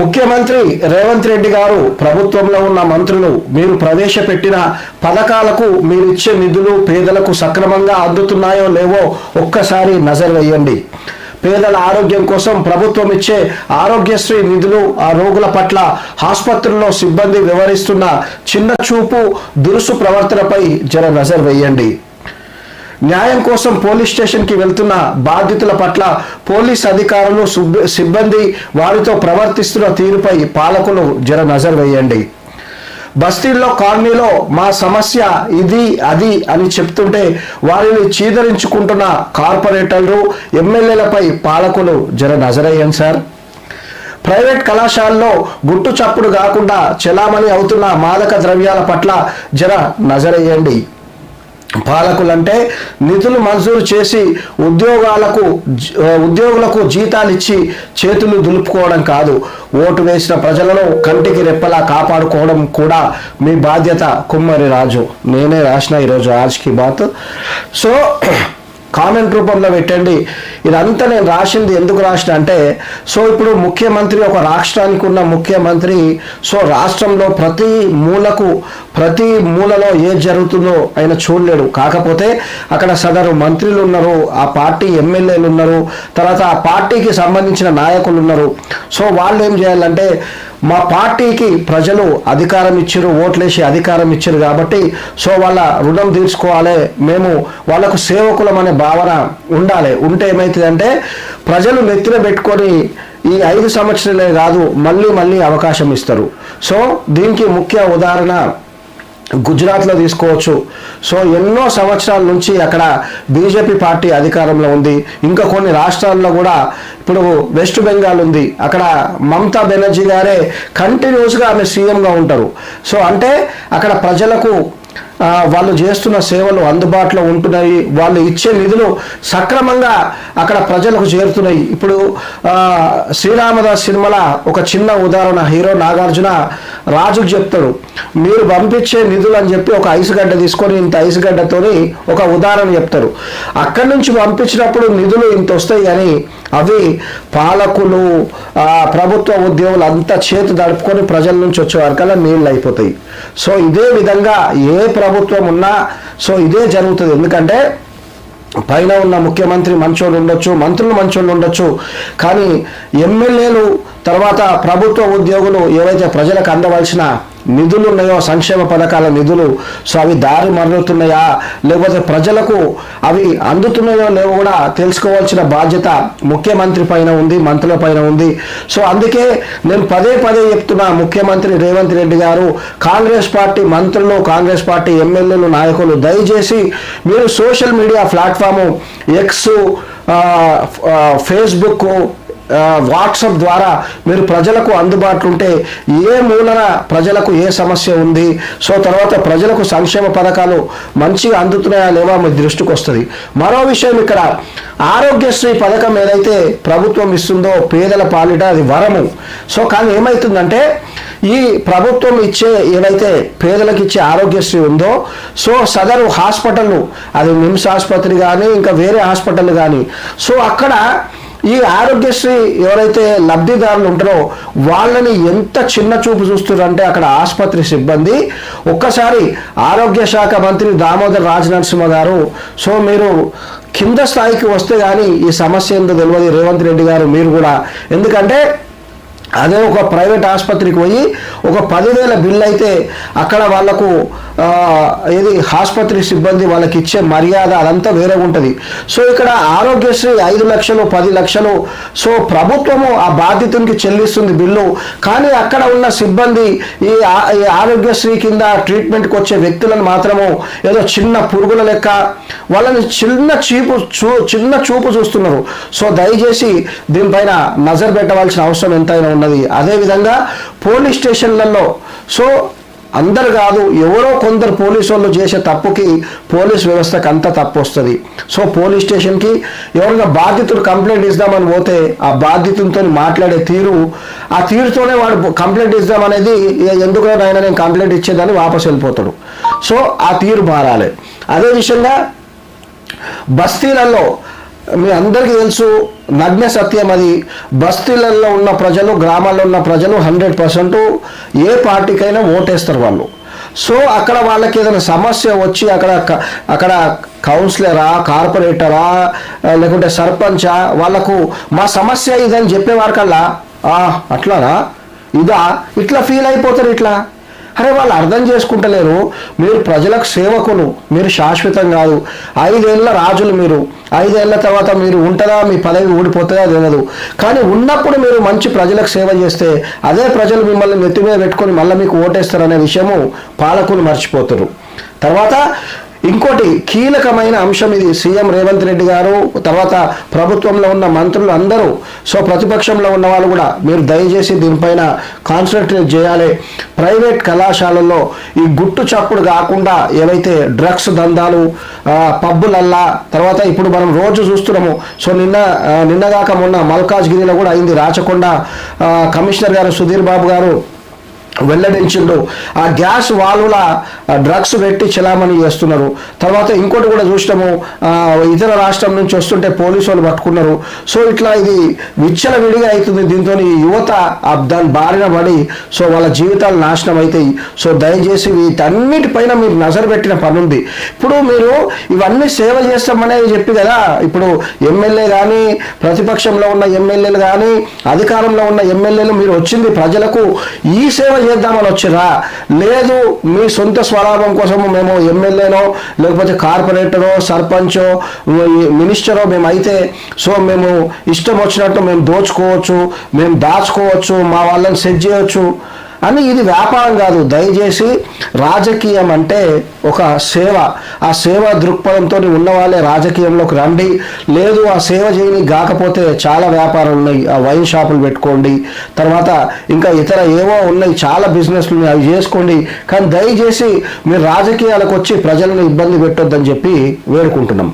ముఖ్యమంత్రి రేవంత్ రెడ్డి గారు ప్రభుత్వంలో ఉన్న మంత్రులు మీరు ప్రవేశపెట్టిన పథకాలకు మీరు ఇచ్చే నిధులు పేదలకు సక్రమంగా అందుతున్నాయో లేవో ఒక్కసారి నజర్ వేయండి. పేదల ఆరోగ్యం కోసం ప్రభుత్వం ఇచ్చే ఆరోగ్యశ్రీ నిధులు ఆ రోగుల పట్ల ఆసుపత్రుల్లో సిబ్బంది వ్యవహరిస్తున్న చిన్న చూపు దురుసు ప్రవర్తనపై జర నజర్ వేయండి. న్యాయం కోసం పోలీస్ స్టేషన్కి వెళ్తున్న బాధితుల పట్ల పోలీస్ అధికారులు సిబ్బంది వారితో ప్రవర్తిస్తున్న తీరుపై పాలకులు జర నజర్ వేయండి. బస్తీల్లో కాలనీలో మా సమస్య ఇది అది అని చెప్తుంటే వారిని చీదరించుకుంటున్న కార్పొరేటర్లు ఎమ్మెల్యేలపై పాలకులు జర నజరయ్యండి సార్. ప్రైవేట్ కళాశాలలో గుట్టు చప్పుడు కాకుండా చెలామణి అవుతున్న మాదక ద్రవ్యాల పట్ల జర నజరయ్యండి. పాలకులంటే నిధులు మంజూరు చేసి ఉద్యోగులకు జీతాలు ఇచ్చి చేతులు దులుపుకోవడం కాదు, ఓటు వేసిన ప్రజలను కంటికి రెప్పలా కాపాడుకోవడం కూడా మీ బాధ్యత. కుమ్మరి రాజు. నేనే రాసిన ఈరోజు ఆజ్కి బాత్. సో కామెంట్ రూపంలో పెట్టండి. ఇదంతా నేను రాసింది ఎందుకు రాసిన అంటే, సో ఇప్పుడు ముఖ్యమంత్రి ఒక రాష్ట్రానికి ఉన్న ముఖ్యమంత్రి, సో రాష్ట్రంలో ప్రతి మూలలో ఏది జరుగుతుందో ఆయన చూడలేడు. కాకపోతే అక్కడ సదరు మంత్రులు ఉన్నారు, ఆ పార్టీ ఎమ్మెల్యేలు ఉన్నారు, తర్వాత ఆ పార్టీకి సంబంధించిన నాయకులు ఉన్నారు. సో వాళ్ళు ఏం చేయాలంటే, మా పార్టీకి ప్రజలు అధికారం ఇచ్చారు, ఓట్లేసి అధికారం ఇచ్చారు కాబట్టి సో వాళ్ళ రుణం తీర్చుకోవాలి, మేము వాళ్ళకు సేవకులం అనే భావన ఉండాలి. ఉంటే ఏమవుతుందంటే ప్రజలు నెత్తిన పెట్టుకొని ఈ 5 సంవత్సరాలే కాదు మళ్ళీ అవకాశం ఇస్తారు. సో దీనికి ముఖ్య ఉదాహరణ గుజరాత్లో తీసుకోవచ్చు. సో ఎన్నో సంవత్సరాల నుంచి అక్కడ బీజేపీ పార్టీ అధికారంలో ఉంది. ఇంకా కొన్ని రాష్ట్రాల్లో కూడా, ఇప్పుడు వెస్ట్ బెంగాల్ ఉంది, అక్కడ మమతా బెనర్జీ గారే కంటిన్యూస్గా ఆమె సీఎంగా ఉంటారు. సో అంటే అక్కడ ప్రజలకు వాళ్ళు చేస్తున్న సేవలు అందుబాటులో ఉంటున్నాయి, వాళ్ళు ఇచ్చే నిధులు సక్రమంగా అక్కడ ప్రజలకు చేరుతున్నాయి. ఇప్పుడు శ్రీరామదాస్ సినిమాలో ఒక చిన్న ఉదాహరణ హీరో నాగార్జున రాజుకు చెప్తాడు, మీరు పంపించే నిధులు అని చెప్పి ఒక ఐసు గడ్డ తీసుకొని ఇంత ఐసు గడ్డతోని ఒక ఉదాహరణ చెప్తారు. అక్కడి నుంచి పంపించినప్పుడు నిధులు ఇంత వస్తాయి కానీ అవి పాలకులు ప్రభుత్వ ఉద్యోగులు అంతా చేతి దడుపుకొని ప్రజల నుంచి వచ్చే వరకల్లా నీళ్ళు అయిపోతాయి. సో ఇదే విధంగా ఏ ప్రభుత్వం ఉన్నా సో ఇదే జరుగుతుంది. ఎందుకంటే పైన ఉన్న ముఖ్యమంత్రి మంచోళ్ళు ఉండొచ్చు, మంత్రులు మంచోళ్ళు ఉండొచ్చు, కానీ ఎమ్మెల్యేలు తర్వాత ప్రభుత్వ ఉద్యోగులు ఏవైతే ప్రజలకు అందవలసిన నిధులు ఉన్నాయో, సంక్షేమ పథకాల నిధులు, సో అవి దారి మరలుతున్నాయా లేకపోతే ప్రజలకు అవి అందుతున్నాయో లేవో కూడా తెలుసుకోవాల్సిన బాధ్యత ముఖ్యమంత్రి పైన ఉంది, మంత్రుల పైన ఉంది. సో అందుకే నేను పదే చెప్తున్నా, ముఖ్యమంత్రి రేవంత్ రెడ్డి గారు, కాంగ్రెస్ పార్టీ మంత్రులు, కాంగ్రెస్ పార్టీ ఎమ్మెల్యేలు, నాయకులు, దయచేసి మీరు social media platform X, Facebook, WhatsApp ద్వారా మీరు ప్రజలకు అందుబాటులో ఉంటే ఏ మూలన ప్రజలకు ఏ సమస్య ఉంది, సో తర్వాత ప్రజలకు సంక్షేమ పథకాలు మంచిగా అందుతున్నాయా లేవా మీ దృష్టికి వస్తుంది. మరో విషయం, ఇక్కడ ఆరోగ్యశ్రీ పథకం ఏదైతే ప్రభుత్వం ఇస్తుందో పేదల పాలిట అది వరము. సో కానీ ఏమవుతుందంటే ఈ ప్రభుత్వం ఇచ్చే ఏవైతే పేదలకు ఇచ్చే ఆరోగ్యశ్రీ ఉందో, సో సదరు హాస్పిటల్, అది నిమ్స్ ఆసుపత్రి కానీ ఇంకా వేరే హాస్పిటల్ కానీ, సో అక్కడ ఈ ఆరోగ్యశ్రీ ఎవరైతే లబ్ధిదారులు ఉంటారో వాళ్ళని ఎంత చిన్న చూపు చూస్తున్నారంటే అక్కడ ఆసుపత్రి సిబ్బంది. ఒక్కసారి ఆరోగ్య శాఖ మంత్రి దామోదర్ రాజనరసింహ గారు, సో మీరు కింద స్థాయికి వస్తే కానీ ఈ సమస్య ఏందో తెలియదు రేవంత్ రెడ్డి గారు మీరు కూడా. ఎందుకంటే అదే ఒక ప్రైవేట్ ఆసుపత్రికి పోయి ఒక 10,000 బిల్లు అయితే అక్కడ వాళ్లకు ఏది ఆసుపత్రి సిబ్బంది వాళ్ళకి ఇచ్చే మర్యాద అదంతా వేరే ఉంటుంది. సో ఇక్కడ ఆరోగ్యశ్రీ 5 లక్షలు 10 లక్షలు సో ప్రభుత్వము ఆ బాధితునికి చెల్లిస్తుంది బిల్లు, కానీ అక్కడ ఉన్న సిబ్బంది ఈ ఆరోగ్యశ్రీ కింద ట్రీట్మెంట్కి వచ్చే వ్యక్తులను మాత్రము ఏదో చిన్న పురుగుల లెక్క వాళ్ళని చిన్న చూపు చూస్తున్నారు. సో దయచేసి దీనిపైన నజర్ పెట్టవలసిన అవసరం ఎంతైనా ఉన్నది. అదేవిధంగా పోలీస్ స్టేషన్లలో సో అందరు కాదు, ఎవరో కొందరు పోలీసు వాళ్ళు చేసే తప్పుకి పోలీస్ వ్యవస్థకు అంత తప్పు వస్తుంది. సో పోలీస్ స్టేషన్కి ఎవరైనా బాధితుడు కంప్లైంట్ ఇద్దామని పోతే ఆ బాధితులతో మాట్లాడే తీరు, ఆ తీరుతోనే వాడు కంప్లైంట్ ఇద్దామనేది ఎందుకైనా ఆయన నేను కంప్లైంట్ ఇచ్చేదాన్ని వాపసు వెళ్ళిపోతాడు. సో ఆ తీరు మారాలి. అదే విషయంగా బస్తీలలో మీ అందరికీ తెలుసు, నగ్న సత్యం అది. బస్తీలలో ఉన్న ప్రజలు, గ్రామాల్లో ఉన్న ప్రజలు 100% ఏ పార్టీకైనా ఓటేస్తారు వాళ్ళు. సో అక్కడ వాళ్ళకి ఏదైనా సమస్య వచ్చి అక్కడ కౌన్సిలరా, కార్పొరేటరా, లేకుంటే సర్పంచా వాళ్ళకు మా సమస్య ఇదని చెప్పేవారు కల్లా అట్లానా ఇదా ఇట్లా ఫీల్ అయిపోతారు. ఇట్లా అరే వాళ్ళు అర్థం చేసుకుంటలేరు. మీరు ప్రజలకు సేవకులు, మీరు శాశ్వతం కాదు. 5 ఏళ్ళ రాజులు మీరు. 5 ఏళ్ళ తర్వాత మీరు ఉంటుందా, మీ పదవి ఊడిపోతుందా తెలియదు. కానీ ఉన్నప్పుడు మీరు మంచి ప్రజలకు సేవ చేస్తే అదే ప్రజలు మిమ్మల్ని నెత్తి మీద పెట్టుకొని మళ్ళీ మీకు ఓటేస్తారనే విషయము పాలకులు మర్చిపోతారు. తర్వాత ఇంకోటి కీలకమైన అంశం ఇది. సీఎం రేవంత్ రెడ్డి గారు, తర్వాత ప్రభుత్వంలో ఉన్న మంత్రులు అందరూ, సో ప్రతిపక్షంలో ఉన్న వాళ్ళు కూడా మీరు దయచేసి దీనిపైన కాన్సన్ట్రేట్ చేయాలి. ప్రైవేట్ కళాశాలల్లో ఈ గుట్టు చప్పుడు కాకుండా ఏవైతే డ్రగ్స్ దందాలు, పబ్బులల్లా, తర్వాత ఇప్పుడు మనం రోజు చూస్తున్నాము. సో నిన్నగాక మొన్న మల్కాజ్గిరిలో కూడా అయింది. రాచకొండ కమిషనర్ గారు సుధీర్ బాబు గారు వెల్లడించిండు. ఆ గ్యాస్ వాల్వుల డ్రగ్స్ పెట్టి చలామణి చేస్తున్నారు. తర్వాత ఇంకోటి కూడా చూసినాము, ఇతర రాష్ట్రం నుంచి వస్తుంటే పోలీసు వాళ్ళు పట్టుకున్నారు. సో ఇట్లా ఇది విచ్చలవిడిగా అవుతుంది. దీంతో యువత దాని బారిన పడి సో వాళ్ళ జీవితాలు నాశనం అవుతాయి. సో దయచేసి వీటన్నిటిపైన మీరు నజరు పెట్టిన పని ఉంది. ఇప్పుడు మీరు ఇవన్నీ సేవ చేస్తామనేది చెప్పి కదా, ఇప్పుడు ఎమ్మెల్యే కానీ, ప్రతిపక్షంలో ఉన్న ఎమ్మెల్యేలు కానీ, అధికారంలో ఉన్న ఎమ్మెల్యేలు మీరు వచ్చింది ప్రజలకు ఈ సేవ చేద్దామని వచ్చిరా, లేదు మీ సొంత స్వలాభం కోసము మేము ఎమ్మెల్యేనో లేకపోతే కార్పొరేటరో సర్పంచో మినిస్టరో మేము అయితే సో మేము ఇష్టం వచ్చినట్టు మేము దోచుకోవచ్చు, మేము దాచుకోవచ్చు, మా వాళ్ళని సెట్ చేయవచ్చు అని. ఇది వ్యాపారం కాదు. దయచేసి రాజకీయం అంటే ఒక సేవ. ఆ సేవా దృక్పథంతో ఉన్న వాళ్ళే రాజకీయంలోకి రండి. లేదు ఆ సేవ చేయని కాకపోతే చాలా వ్యాపారాలు ఉన్నాయి. ఆ వైన్ షాపులు పెట్టుకోండి, తర్వాత ఇంకా ఇతర ఏవో ఉన్నాయి, చాలా బిజినెస్లు ఉన్నాయి, అవి చేసుకోండి. కానీ దయచేసి మీరు రాజకీయాలకు వచ్చి ప్రజలను ఇబ్బంది పెట్టొద్దని చెప్పి వేడుకుంటున్నాం.